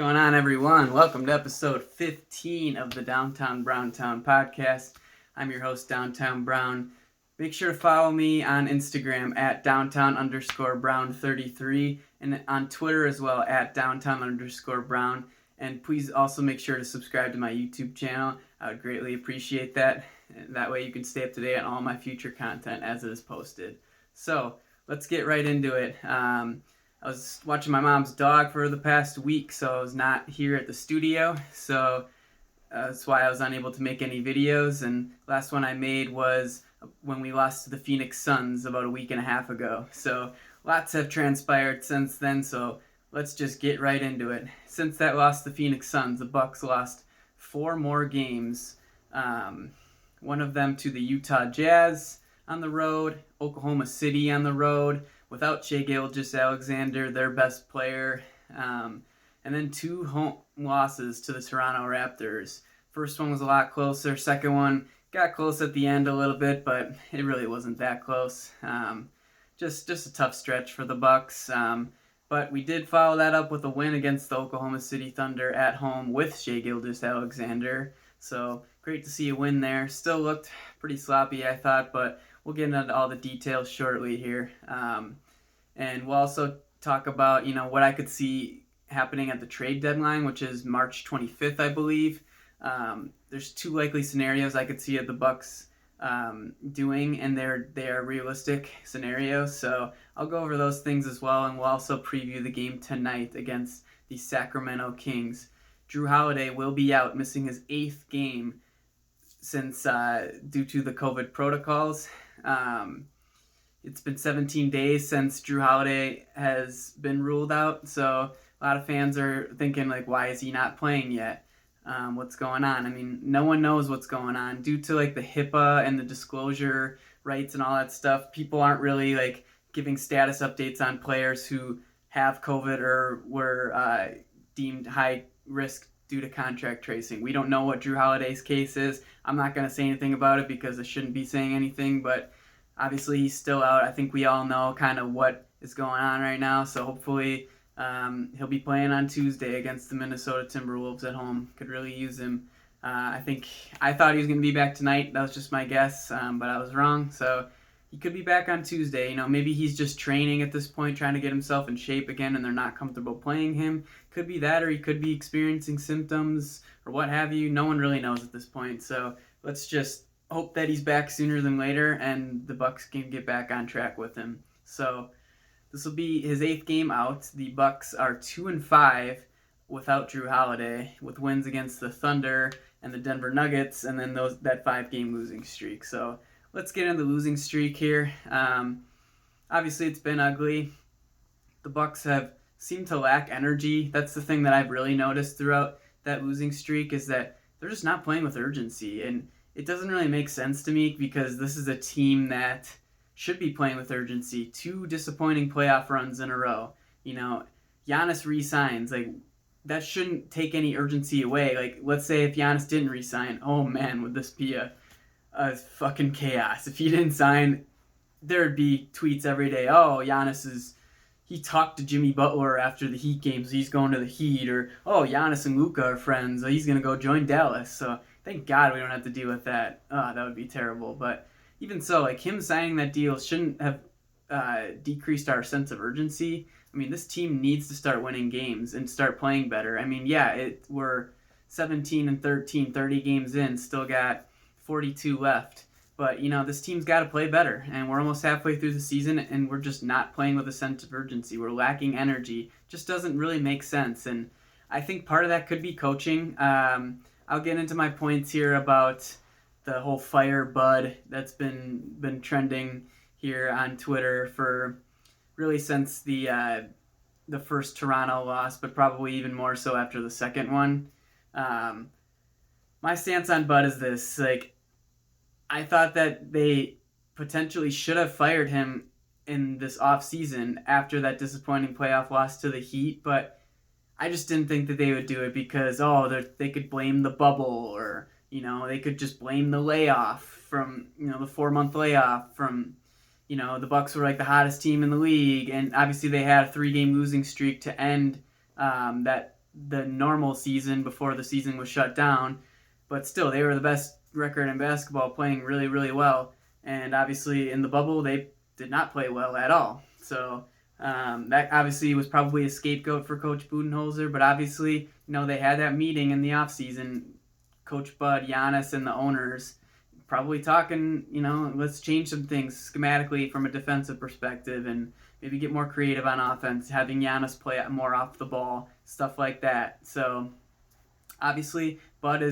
going on, everyone? Welcome to episode 15 of the Downtown Browntown podcast. I'm your host, Downtown Brown. Make sure to follow me on Instagram at downtown_brown33 and on Twitter as well at downtown_brown. And please also make sure to subscribe to my YouTube channel. I would greatly appreciate that. That way you can stay up to date on all my future content as it is posted. So let's get right into it. I was watching my mom's dog for the past week, so I was not here at the studio. So that's why I was unable to make any videos. And last one I made was when we lost to the Phoenix Suns about a week and a half ago. So lots have transpired since then, so let's just get right into it. Since that loss to the Phoenix Suns, the Bucks lost 4 more games. One of them to the Utah Jazz on the road, Oklahoma City on the road, without Shai Gilgeous-Alexander, their best player, and then 2 home losses to the Toronto Raptors. First one was a lot closer. Second one got close at the end a little bit, but it really wasn't that close. Just a tough stretch for the Bucks. But we did follow that up with a win against the Oklahoma City Thunder at home with Shai Gilgeous-Alexander. So great to see a win there. Still looked pretty sloppy, I thought, but we'll get into all the details shortly here. And we'll also talk about, what I could see happening at the trade deadline, which is March 25th, I believe. There's 2 likely scenarios I could see at the Bucks doing, and they are realistic scenarios. So I'll go over those things as well, and we'll also preview the game tonight against the Sacramento Kings. Jrue Holiday will be out, missing his 8th game since due to the COVID protocols. It's been 17 days since Jrue Holiday has been ruled out, so a lot of fans are thinking, why is he not playing yet? What's going on? I mean, no one knows what's going on. Due to, the HIPAA and the disclosure rights and all that stuff, people aren't really, giving status updates on players who have COVID or were deemed high risk due to contract tracing. We don't know what Jrue Holiday's case is. I'm not going to say anything about it because I shouldn't be saying anything, but obviously he's still out. I think we all know kind of what is going on right now, so hopefully he'll be playing on Tuesday against the Minnesota Timberwolves at home. Could really use him. I thought he was going to be back tonight. That was just my guess, but I was wrong. So he could be back on Tuesday. Maybe he's just training at this point, trying to get himself in shape again, and they're not comfortable playing him. Could be that, or he could be experiencing symptoms or what have you. No one really knows at this point. So let's just hope that he's back sooner than later, and the Bucks can get back on track with him. So this will be his 8th game out. The Bucks are 2-5 without Jrue Holiday, with wins against the Thunder and the Denver Nuggets, and then that 5-game losing streak. So let's get into the losing streak here. Obviously, it's been ugly. The Bucks have seemed to lack energy. That's the thing that I've really noticed throughout that losing streak, is that they're just not playing with urgency. And it doesn't really make sense to me because this is a team that should be playing with urgency. 2 disappointing playoff runs in a row. Giannis re-signs. That shouldn't take any urgency away. Let's say if Giannis didn't re-sign, oh man, would this be a fucking chaos. If he didn't sign, there'd be tweets every day. Oh, he talked to Jimmy Butler after the Heat games. He's going to the Heat. Or, oh, Giannis and Luka are friends. He's going to go join Dallas. So thank God we don't have to deal with that. That would be terrible. But even so, him signing that deal shouldn't have decreased our sense of urgency. I mean, this team needs to start winning games and start playing better. I mean, we're 17-13, 30 games in, still got 42 left. But, this team's got to play better. And we're almost halfway through the season, and we're just not playing with a sense of urgency. We're lacking energy. Just doesn't really make sense. And I think part of that could be coaching. I'll get into my points here about the whole fire Bud that's been trending here on Twitter for really since the first Toronto loss, but probably even more so after the second one. My stance on Bud is this: I thought that they potentially should have fired him in this offseason after that disappointing playoff loss to the Heat, but I just didn't think that they would do it because they could blame the bubble, or they could just blame the layoff from the 4-month layoff from the Bucks were the hottest team in the league, and obviously they had a 3-game losing streak to end that the normal season before the season was shut down, but still they were the best record in basketball, playing really, really well. And obviously in the bubble they did not play well at all. So that obviously was probably a scapegoat for Coach Budenholzer, but obviously, they had that meeting in the offseason, Coach Bud, Giannis, and the owners, probably talking, let's change some things schematically from a defensive perspective and maybe get more creative on offense, having Giannis play more off the ball, stuff like that. So obviously, Bud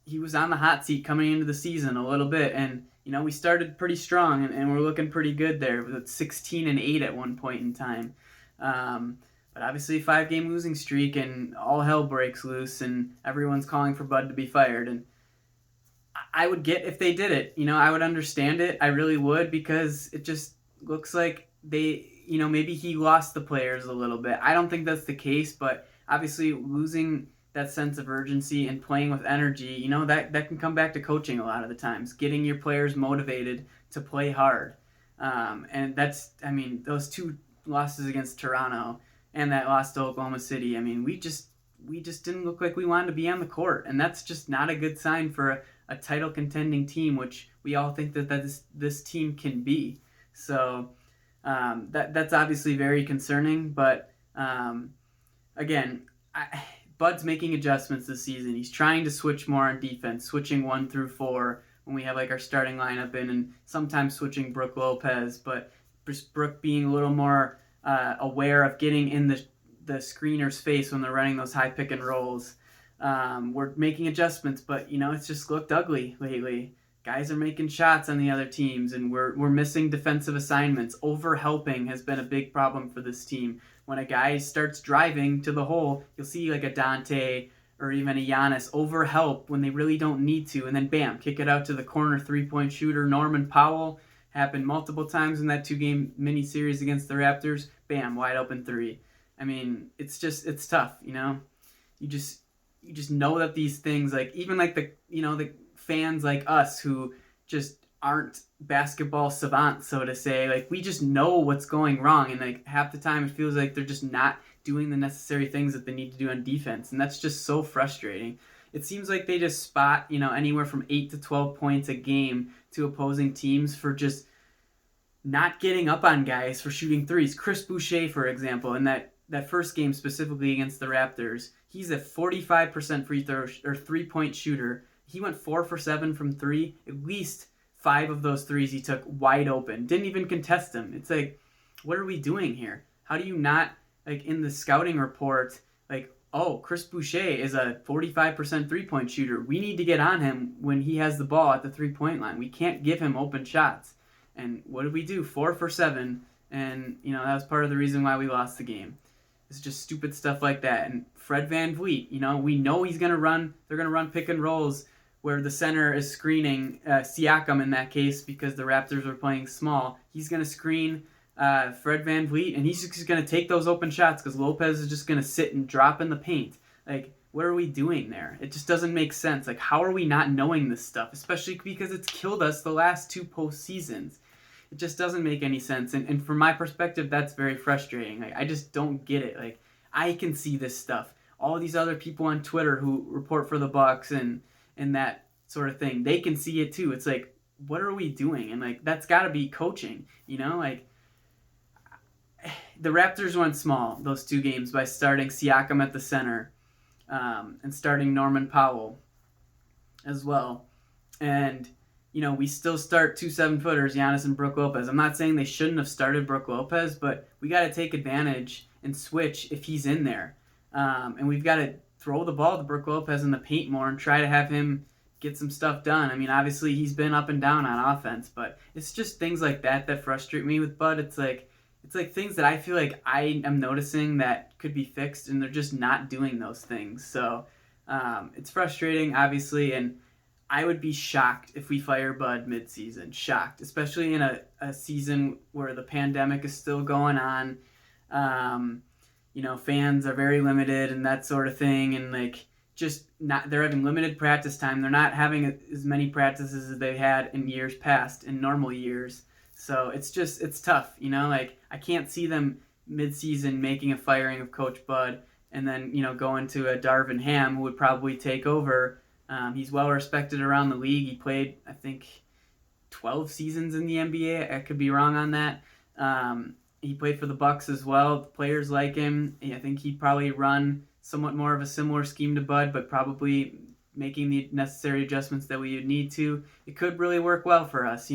he was on the hot seat coming into the season a little bit, and we started pretty strong and we're looking pretty good there with 16-8 at one point in time. But obviously, 5-game losing streak and all hell breaks loose and everyone's calling for Bud to be fired. And I would get if they did it. I would understand it. I really would, because it just looks like they, maybe he lost the players a little bit. I don't think that's the case, but obviously losing that sense of urgency and playing with energy, that can come back to coaching a lot of the times, getting your players motivated to play hard. And that's, those 2 losses against Toronto and that loss to Oklahoma City, we just didn't look like we wanted to be on the court, and that's just not a good sign for a title contending team, which we all think that this team can be. So that's obviously very concerning, but again, Bud's making adjustments this season. He's trying to switch more on defense, switching 1 through 4 when we have our starting lineup in, and sometimes switching Brook Lopez, but Brook being a little more aware of getting in the screener's face when they're running those high pick and rolls. We're making adjustments, but it's just looked ugly lately. Guys are making shots on the other teams, and we're missing defensive assignments. Overhelping has been a big problem for this team. When a guy starts driving to the hole, you'll see like a Dante or even a Giannis overhelp when they really don't need to, and then bam, kick it out to the corner 3-point shooter. Norman Powell happened multiple times in that 2-game mini series against the Raptors. Bam, wide open 3. It's tough, You just know that these things, like even like the fans like us who just aren't basketball savants, so to say, like we just know what's going wrong, and like half the time it feels like they're just not doing the necessary things that they need to do on defense, and that's just so frustrating. It seems like they just spot anywhere from 8 to 12 points a game to opposing teams for just not getting up on guys for shooting threes. Chris Boucher, for example, in that first game specifically against the Raptors, he's a 45% free throw or 3-point shooter. He went 4 for 7 from 3. At least 5 of those threes he took wide open. Didn't even contest them. It's like, what are we doing here? How do you not, like in the scouting report, like, oh, Chris Boucher is a 45% 3-point shooter. We need to get on him when he has the ball at the 3-point line. We can't give him open shots. And what did we do? 4 for 7. And, that was part of the reason why we lost the game. It's just stupid stuff like that. And Fred VanVleet, we know they're going to run pick and rolls where the center is screening Siakam in that case because the Raptors were playing small. He's going to screen Fred VanVleet, and he's just going to take those open shots because Lopez is just going to sit and drop in the paint. Like, what are we doing there? It just doesn't make sense. Like, how are we not knowing this stuff? Especially because it's killed us the last 2 postseasons. It just doesn't make any sense. And from my perspective, that's very frustrating. Like, I just don't get it. Like, I can see this stuff. All these other people on Twitter who report for the Bucks and that sort of thing, they can see it too. It's like, what are we doing? And like, that's got to be coaching, like the Raptors went small those 2 games by starting Siakam at the center and starting Norman Powell as well. And, we still start 2 7-footers, Giannis and Brook Lopez. I'm not saying they shouldn't have started Brook Lopez, but we got to take advantage and switch if he's in there. And we've got to throw the ball to Brook Lopez in the paint more and try to have him get some stuff done. Obviously he's been up and down on offense, but it's just things like that frustrate me with Bud. It's like things that I feel like I am noticing that could be fixed, and they're just not doing those things. So it's frustrating, obviously, and I would be shocked if we fire Bud midseason. Shocked, especially in a season where the pandemic is still going on. Fans are very limited and that sort of thing, and like they're having limited practice time. They're not having as many practices as they had in years past, in normal years. So it's tough, like I can't see them mid-season making a firing of Coach Bud and then go into a Darvin Ham who would probably take over. He's well respected around the league. He played, I think, 12 seasons in the NBA. I could be wrong on that. He played for the Bucks as well. The players like him. I think he'd probably run somewhat more of a similar scheme to Bud, but probably making the necessary adjustments that we would need to. It could really work well for us.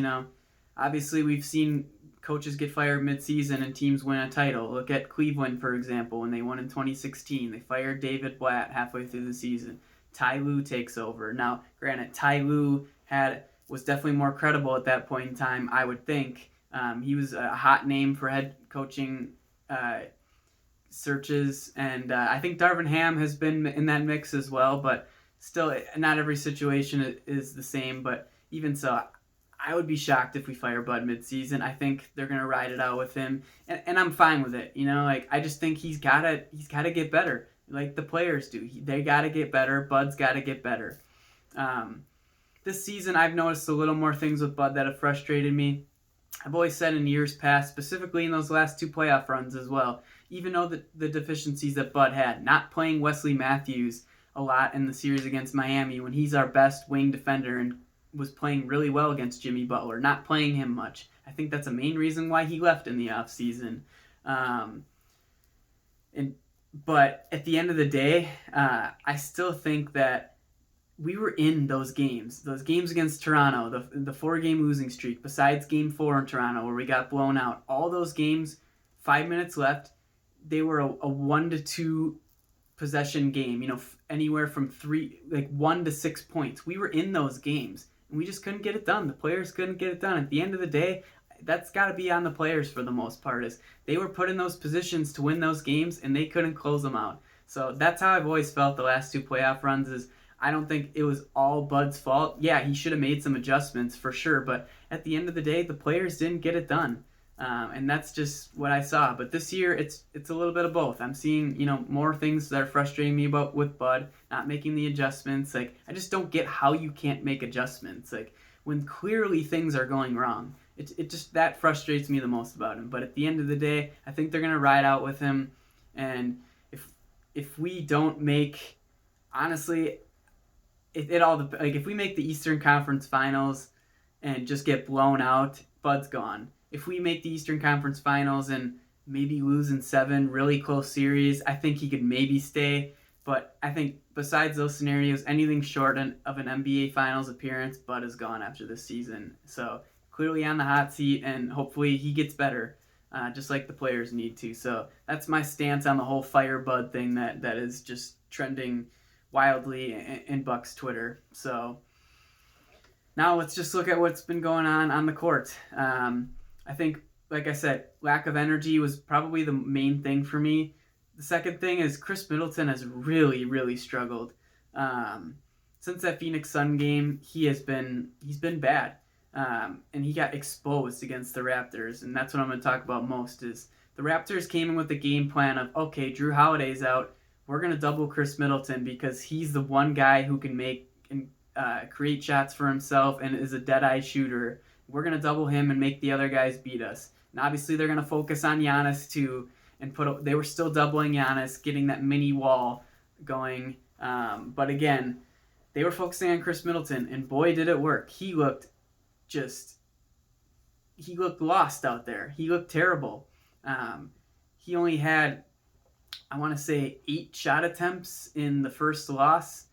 Obviously we've seen coaches get fired mid-season and teams win a title. Look at Cleveland, for example, when they won in 2016. They fired David Blatt halfway through the season. Ty Lue takes over. Now, granted, Ty Lue was definitely more credible at that point in time, I would think. He was a hot name for head coaching searches, and I think Darvin Ham has been in that mix as well, but still, not every situation is the same. But even so, I would be shocked if we fire Bud mid-season. I think they're going to ride it out with him, and I'm fine with it. I just think he's gotta get better, like the players do. They gotta get better. Bud's gotta get better. This season, I've noticed a little more things with Bud that have frustrated me. I've always said in years past, specifically in those last 2 playoff runs as well, even though the deficiencies that Bud had, not playing Wesley Matthews a lot in the series against Miami when he's our best wing defender and was playing really well against Jimmy Butler, not playing him much. I think that's a main reason why he left in the offseason. But at the end of the day, I still think that we were in those games against Toronto, the 4-game losing streak, besides Game 4 in Toronto where we got blown out. All those games, 5 minutes left, they were a 1 to 2 possession game, anywhere from 1 to 6 points. We were in those games, and we just couldn't get it done. The players couldn't get it done. At the end of the day, that's got to be on the players for the most part. Is they were put in those positions to win those games, and they couldn't close them out. So that's how I've always felt the last 2 playoff runs is I don't think it was all Bud's fault. Yeah, he should have made some adjustments for sure, but at the end of the day, the players didn't get it done. And that's just what I saw. But this year, it's a little bit of both. I'm seeing, more things that are frustrating me with Bud, not making the adjustments. I just don't get how you can't make adjustments. When clearly things are going wrong. It just, that frustrates me the most about him. But at the end of the day, I think they're going to ride out with him. And if we don't make, honestly, if we make the Eastern Conference Finals and just get blown out, Bud's gone. If we make the Eastern Conference Finals and maybe lose in 7 really close series, I think he could maybe stay. But I think besides those scenarios, anything short of an NBA Finals appearance, Bud is gone after this season. So clearly on the hot seat, and hopefully he gets better, just like the players need to. So that's my stance on the whole fire Bud thing that is just trending wildly in Bucks Twitter. So now let's just look at what's been going on the court. I think, like I said, lack of energy was probably the main thing for me. The second thing is Chris Middleton has really, really struggled. Since that Phoenix Sun game, he's been bad. And he got exposed against the Raptors, and that's what I'm going to talk about most is the Raptors came in with the game plan of, okay, Drew Holiday's out. We're going to double Chris Middleton because he's the one guy who can make and create shots for himself and is a dead-eye shooter. We're going to double him and make the other guys beat us. And obviously they're going to focus on Giannis too, and they were still doubling Giannis, getting that mini wall going. But again, they were focusing on Chris Middleton, and boy, did it work. He looked lost out there. He looked terrible. He only had, I want to say, 8 shot attempts in the first loss.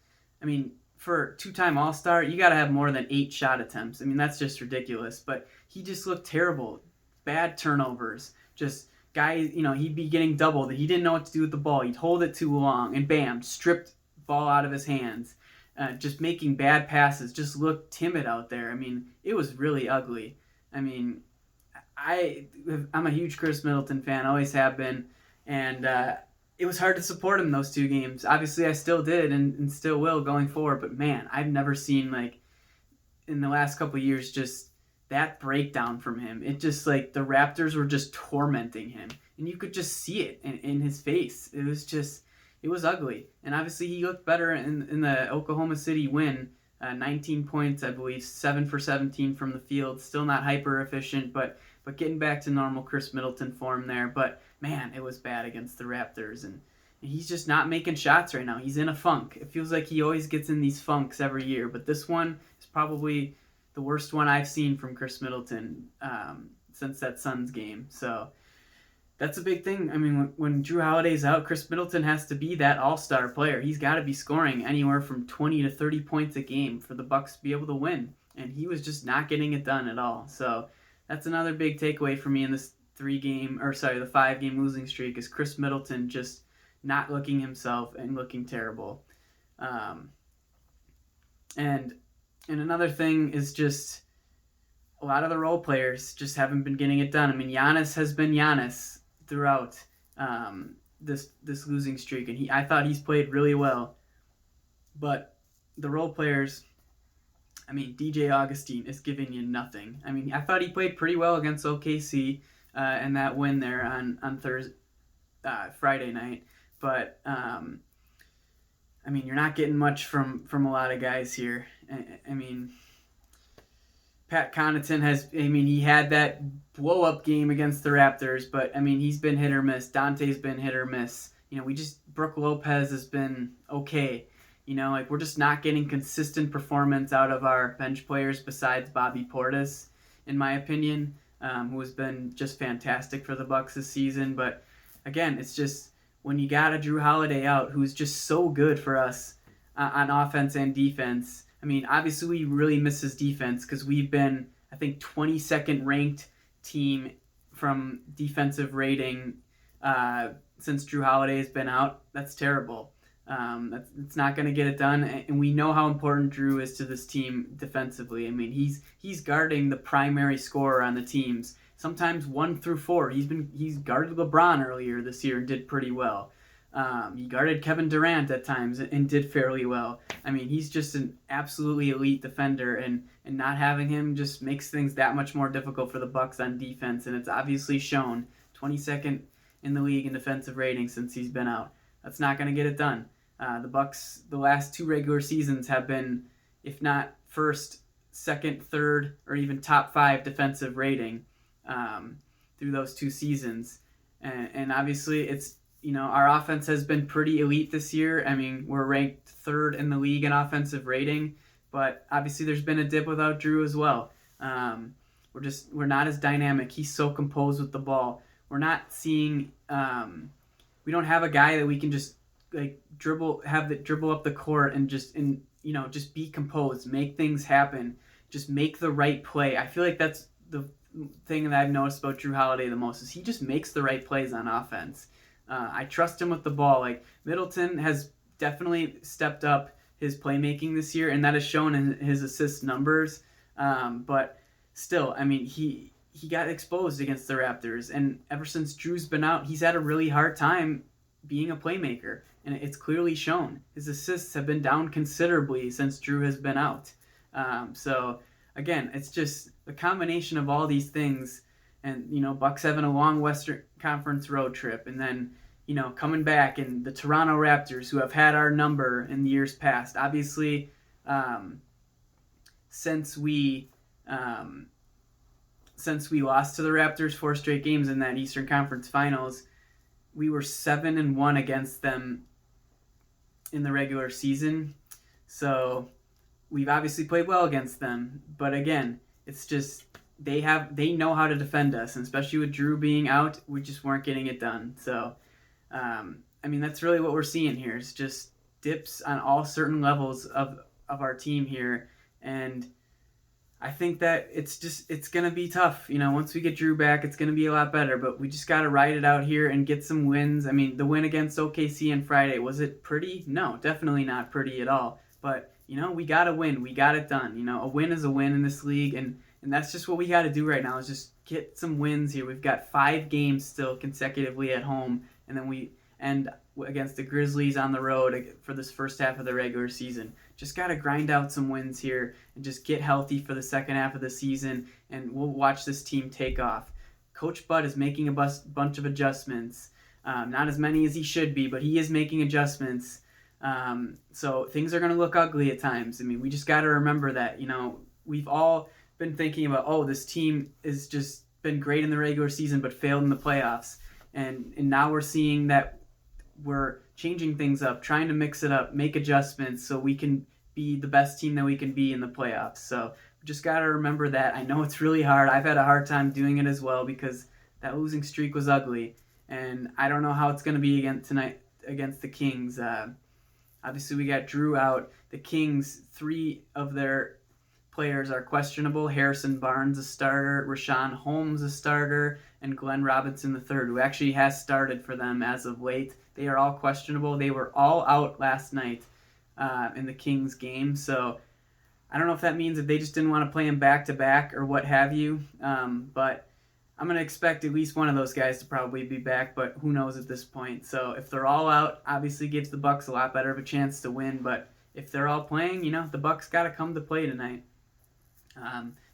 I mean, for a 2-time All-Star, you got to have more than 8 shot attempts. I mean, that's just ridiculous. But he just looked terrible. Bad turnovers. Just guys, he'd be getting doubled. He didn't know what to do with the ball. He'd hold it too long, and bam, stripped ball out of his hands. Just making bad passes. Just looked timid out there. I mean, it was really ugly. I mean, I'm a huge Chris Middleton fan. Always have been. And it was hard to support him those 2 games. Obviously, I still did and still will going forward. But, man, I've never seen, in the last couple of years, just that breakdown from him. It just, the Raptors were just tormenting him. And you could just see it in his face. It was ugly. And obviously, he looked better in the Oklahoma City win. 19 points, I believe, 7 for 17 from the field. Still not hyper efficient, but getting back to normal Chris Middleton form there. But, man, it was bad against the Raptors. And He's just not making shots right now. He's in a funk. It feels like he always gets in these funks every year, but this one is probably the worst one I've seen from Chris Middleton since that Suns game. So that's a big thing. I mean, when Jrue Holiday's out, Chris Middleton has to be that all-star player. He's got to be scoring anywhere from 20 to 30 points a game for the Bucks to be able to win, and he was just not getting it done at all. So that's another big takeaway for me in this the 5-game losing streak is Chris Middleton just not looking himself and looking terrible. And another thing is just a lot of the role players just haven't been getting it done. I mean, Giannis has been Giannis throughout this losing streak, and I thought he's played really well. But the role players, I mean, DJ Augustine is giving you nothing. I mean, I thought he played pretty well against OKC and that win there on Friday night. But I mean, you're not getting much from a lot of guys here. I mean, Pat Connaughton he had that blow-up game against the Raptors, but, I mean, he's been hit or miss. Dante's been hit or miss. Brooke Lopez has been okay. We're just not getting consistent performance out of our bench players besides Bobby Portis, in my opinion, who has been just fantastic for the Bucks this season. But, again, it's just when you got a Jrue Holiday out who's just so good for us on offense and defense. I mean, obviously we really miss his defense because we've been, I think, 22nd ranked team from defensive rating since Jrue Holiday has been out. That's terrible. It's not going to get it done, and we know how important Jrue is to this team defensively. I mean, he's guarding the primary scorer on the teams. Sometimes 1 through 4. He's guarded LeBron earlier this year and did pretty well. He guarded Kevin Durant at times and did fairly well. I mean, he's just an absolutely elite defender, and not having him just makes things that much more difficult for the Bucks on defense, and it's obviously shown. 22nd in the league in defensive rating since he's been out. That's not going to get it done. The Bucks, the last 2 regular seasons have been, if not first, second, third, or even top 5 defensive rating through those 2 seasons. And obviously it's, our offense has been pretty elite this year. I mean, we're ranked 3rd in the league in offensive rating, but obviously there's been a dip without Jrue as well. We're not as dynamic. He's so composed with the ball. We're not seeing, we don't have a guy that we can just dribble up the court and just be composed, make things happen, just make the right play. I feel like that's the thing that I've noticed about Jrue Holiday the most is he just makes the right plays on offense. I trust him with the ball. Middleton has definitely stepped up his playmaking this year, and that is shown in his assist numbers. But still, I mean, he got exposed against the Raptors, and ever since Jrue's been out, he's had a really hard time being a playmaker, and it's clearly shown. His assists have been down considerably since Jrue has been out. So again, it's just a combination of all these things, and Bucks having a long Western Conference road trip, and then coming back, and the Toronto Raptors, who have had our number in the years past. Obviously, since we lost to the Raptors 4 straight games in that Eastern Conference Finals, we were 7-1 against them in the regular season. So we've obviously played well against them, but again, it's just they know how to defend us, and especially with Jrue being out, we just weren't getting it done. So I mean, that's really what we're seeing here. It's just dips on all certain levels of our team here, and I think that it's going to be tough. Once we get Jrue back, it's going to be a lot better, but we just got to ride it out here and get some wins. I mean, the win against OKC on Friday, was it pretty? No, definitely not pretty at all. But, we got to win. We got it done. A win is a win in this league, and that's just what we got to do right now is just get some wins here. We've got 5 games still consecutively at home, and then we end against the Grizzlies on the road for this first half of the regular season. Just got to grind out some wins here and just get healthy for the second half of the season, and we'll watch this team take off. Coach Bud is making a bunch of adjustments. Not as many as he should be, but he is making adjustments. So things are going to look ugly at times. I mean, we just got to remember that. We've all been thinking about, this team has just been great in the regular season but failed in the playoffs. And now we're seeing that we're changing things up, trying to mix it up, make adjustments so we can be the best team that we can be in the playoffs. So we just got to remember that. I know it's really hard. I've had a hard time doing it as well because that losing streak was ugly. And I don't know how it's going to be again tonight against the Kings. Obviously, we got Drew out. The Kings, 3 of their players are questionable. Harrison Barnes a starter, Rashawn Holmes a starter, and Glenn Robinson III, who actually has started for them as of late. They are all questionable. They were all out last night in the Kings game. So I don't know if that means that they just didn't want to play him back-to-back or what have you. But I'm going to expect at least one of those guys to probably be back, but who knows at this point. So if they're all out, obviously gives the Bucks a lot better of a chance to win. But if they're all playing, the Bucks got to come to play tonight.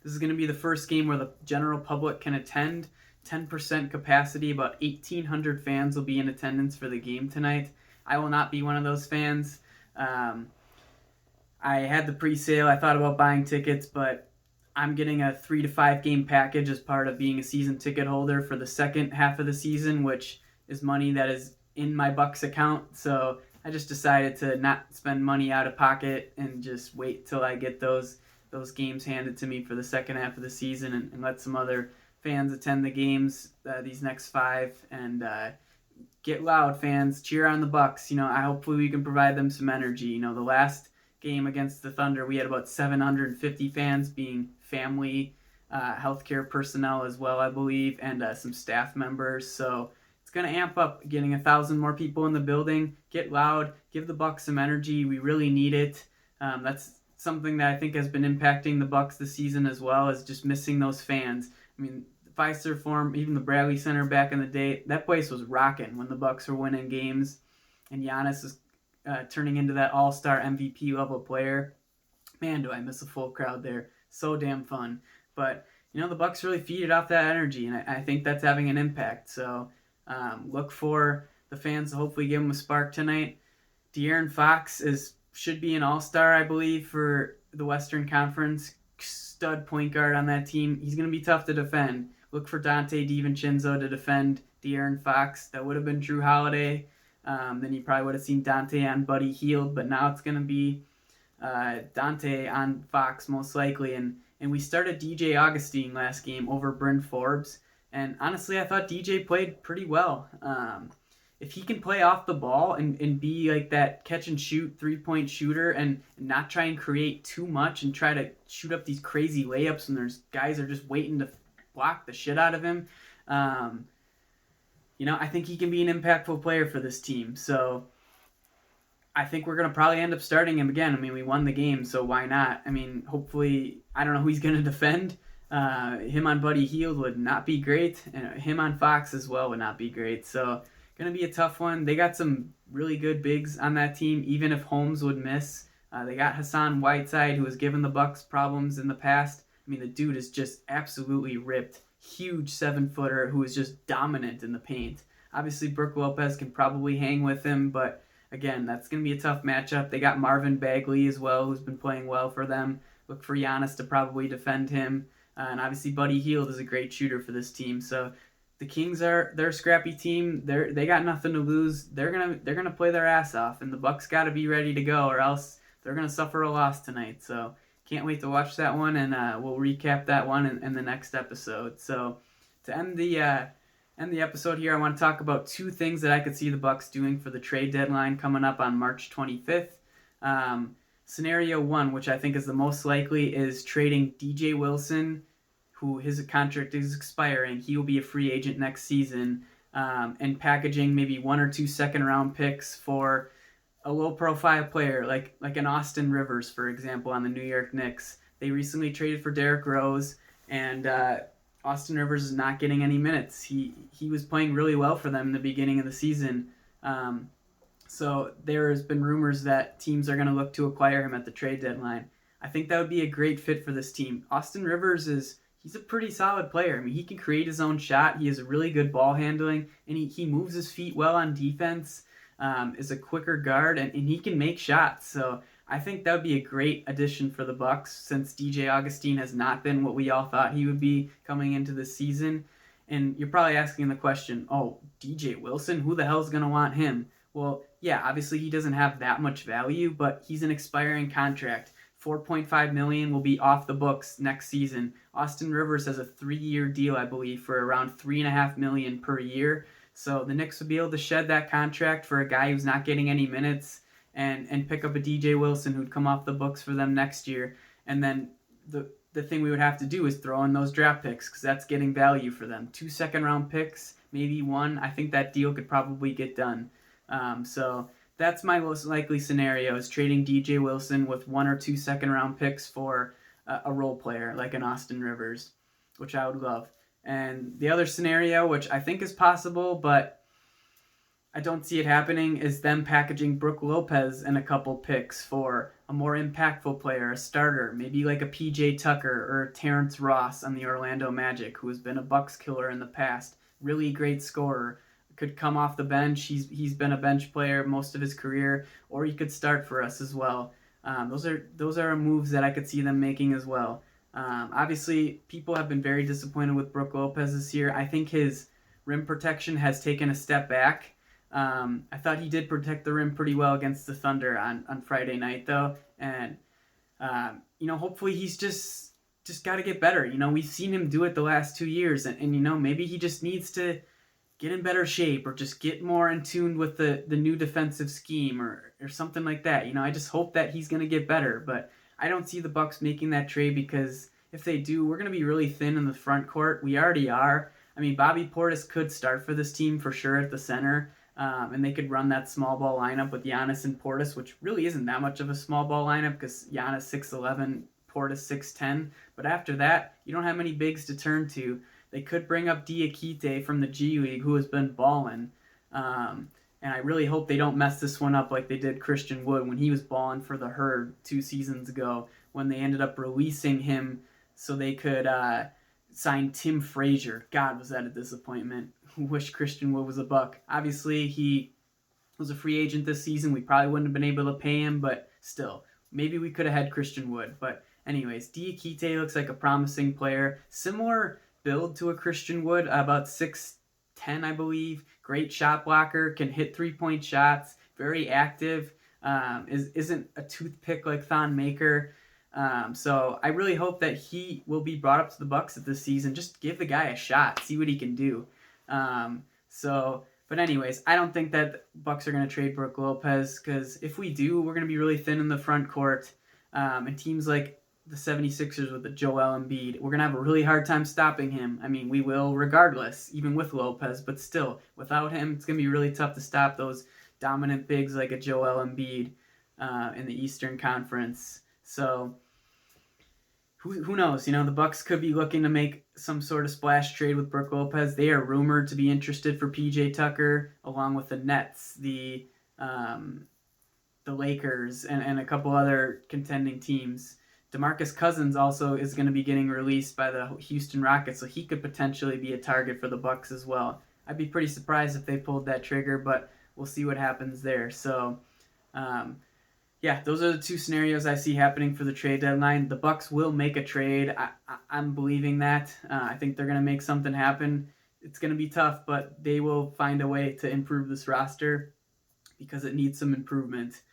This is going to be the first game where the general public can attend. 10% capacity, about 1,800 fans will be in attendance for the game tonight. I will not be one of those fans. I had the pre-sale. I thought about buying tickets, but I'm getting a 3 to 5 game package as part of being a season ticket holder for the second half of the season, which is money that is in my Bucks account. So I just decided to not spend money out of pocket and just wait till I get those games handed to me for the second half of the season and let some other fans attend the games these next 5 and get loud, fans. Cheer on the Bucks. Hopefully we can provide them some energy. The last game against the Thunder, we had about 750 fans, being family, healthcare personnel as well, I believe, and some staff members. So it's going to amp up, getting 1,000 more people in the building. Get loud, give the Bucks some energy. We really need it. That's something that I think has been impacting the Bucks this season as well, is just missing those fans. I mean, Fiserv Forum, even the Bradley Center back in the day, that place was rocking when the Bucks were winning games, and Giannis is turning into that all-star MVP level player. Man, do I miss a full crowd there. So damn fun. But, the Bucks really feed off that energy, and I think that's having an impact. So look for the fans to hopefully give them a spark tonight. De'Aaron Fox should be an all-star, I believe, for the Western Conference. Stud point guard on that team. He's going to be tough to defend. Look for Dante DiVincenzo to defend De'Aaron Fox. That would have been Drew Holiday. Then you probably would have seen Dante on Buddy Hield, but now it's going to be Dante on Fox most likely. And we started DJ Augustine last game over Bryn Forbes. And honestly, I thought DJ played pretty well. If he can play off the ball and be like that catch and shoot 3-point shooter and not try and create too much and try to shoot up these crazy layups when there's guys are just waiting to block the shit out of him, I think he can be an impactful player for this team. So I think we're going to probably end up starting him again. I mean, we won the game, so why not? I mean, hopefully, I don't know who he's going to defend. Him on Buddy Hield would not be great, and him on Fox as well would not be great. So going to be a tough one. They got some really good bigs on that team, even if Holmes would miss. They got Hassan Whiteside, who has given the Bucks problems in the past. I mean, the dude is just absolutely ripped. Huge 7-footer who is just dominant in the paint. Obviously, Brook Lopez can probably hang with him, but again, that's going to be a tough matchup. They got Marvin Bagley as well, who's been playing well for them. Look for Giannis to probably defend him. And obviously, Buddy Hield is a great shooter for this team. So the Kings they're a scrappy team. They got nothing to lose. They're gonna play their ass off, and the Bucks got to be ready to go, or else they're gonna suffer a loss tonight. So can't wait to watch that one, and we'll recap that one in the next episode. So to end the episode here, I want to talk about 2 things that I could see the Bucks doing for the trade deadline coming up on March 25th. Scenario 1, which I think is the most likely, is trading DJ Wilson, who his contract is expiring. He will be a free agent next season, and packaging maybe 1 or 2 second-round picks for a low-profile player like an Austin Rivers, for example, on the New York Knicks. They recently traded for Derrick Rose, and Austin Rivers is not getting any minutes. He was playing really well for them in the beginning of the season. So there has been rumors that teams are going to look to acquire him at the trade deadline. I think that would be a great fit for this team. Austin Rivers he's a pretty solid player. I mean, he can create his own shot. He has a really good ball handling, and he moves his feet well on defense, is a quicker guard, and he can make shots. So I think that would be a great addition for the Bucks, since DJ Augustine has not been what we all thought he would be coming into the season. And you're probably asking the question, oh, DJ Wilson, who the hell's going to want him? Well, yeah, obviously he doesn't have that much value, but he's an expiring contract. 4.5 million will be off the books next season. Austin Rivers has a 3-year deal, I believe, for around 3.5 million per year. So the Knicks would be able to shed that contract for a guy who's not getting any minutes and pick up a DJ Wilson who'd come off the books for them next year. And then the thing we would have to do is throw in those draft picks because that's getting value for them. 2 second-round picks, maybe one. I think that deal could probably get done. So that's my most likely scenario, is trading DJ Wilson with 1 or 2 second-round picks for a role player like an Austin Rivers, which I would love. And the other scenario, which I think is possible, but I don't see it happening, is them packaging Brook Lopez and a couple picks for a more impactful player, a starter, maybe like a PJ Tucker or Terrence Ross on the Orlando Magic, who has been a Bucks killer in the past. Really great scorer. Could come off the bench. He's been a bench player most of his career, or he could start for us as well. Those are moves that I could see them making as well. Obviously, people have been very disappointed with Brook Lopez this year. I think his rim protection has taken a step back. I thought he did protect the rim pretty well against the Thunder on Friday night, though, and hopefully he's just got to get better. We've seen him do it the last 2 years, and maybe he just needs to get in better shape or just get more in tune with the new defensive scheme or something like that. I just hope that he's going to get better, but I don't see the Bucks making that trade because if they do, we're going to be really thin in the front court. We already are. I mean, Bobby Portis could start for this team for sure at the center, and they could run that small ball lineup with Giannis and Portis, which really isn't that much of a small ball lineup because Giannis 6'11", Portis 6'10", but after that, you don't have many bigs to turn to. They could bring up Diakite from the G League, who has been balling. And I really hope they don't mess this one up like they did Christian Wood when he was balling for the Herd 2 seasons ago, when they ended up releasing him so they could sign Tim Frazier. God, was that a disappointment. Wish Christian Wood was a Buck. Obviously, he was a free agent this season. We probably wouldn't have been able to pay him, but still, maybe we could have had Christian Wood. But anyways, Diakite looks like a promising player. Similar build to a Christian Wood, about 6'10", I believe. Great shot blocker, can hit 3-point shots, very active, isn't a toothpick like Thon Maker. So I really hope that he will be brought up to the Bucks at this season. Just give the guy a shot, see what he can do. But anyways, I don't think that Bucks are going to trade Brook Lopez, because if we do, we're going to be really thin in the front court. And teams like the 76ers with the Joel Embiid, we're going to have a really hard time stopping him. I mean, we will regardless, even with Lopez, but still, without him, it's going to be really tough to stop those dominant bigs like a Joel Embiid in the Eastern Conference. So who knows? The Bucks could be looking to make some sort of splash trade with Brook Lopez. They are rumored to be interested for PJ Tucker, along with the Nets, the Lakers, and a couple other contending teams. DeMarcus Cousins also is going to be getting released by the Houston Rockets, so he could potentially be a target for the Bucks as well. I'd be pretty surprised if they pulled that trigger, but we'll see what happens there. So, those are the 2 scenarios I see happening for the trade deadline. The Bucks will make a trade. I'm believing that. I think they're going to make something happen. It's going to be tough, but they will find a way to improve this roster because it needs some improvement.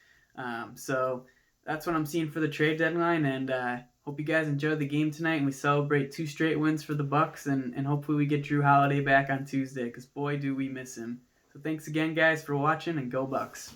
So that's what I'm seeing for the trade deadline, and hope you guys enjoy the game tonight and we celebrate 2 straight wins for the Bucks, and hopefully we get Drew Holiday back on Tuesday, because boy do we miss him. So thanks again, guys, for watching, and go Bucks.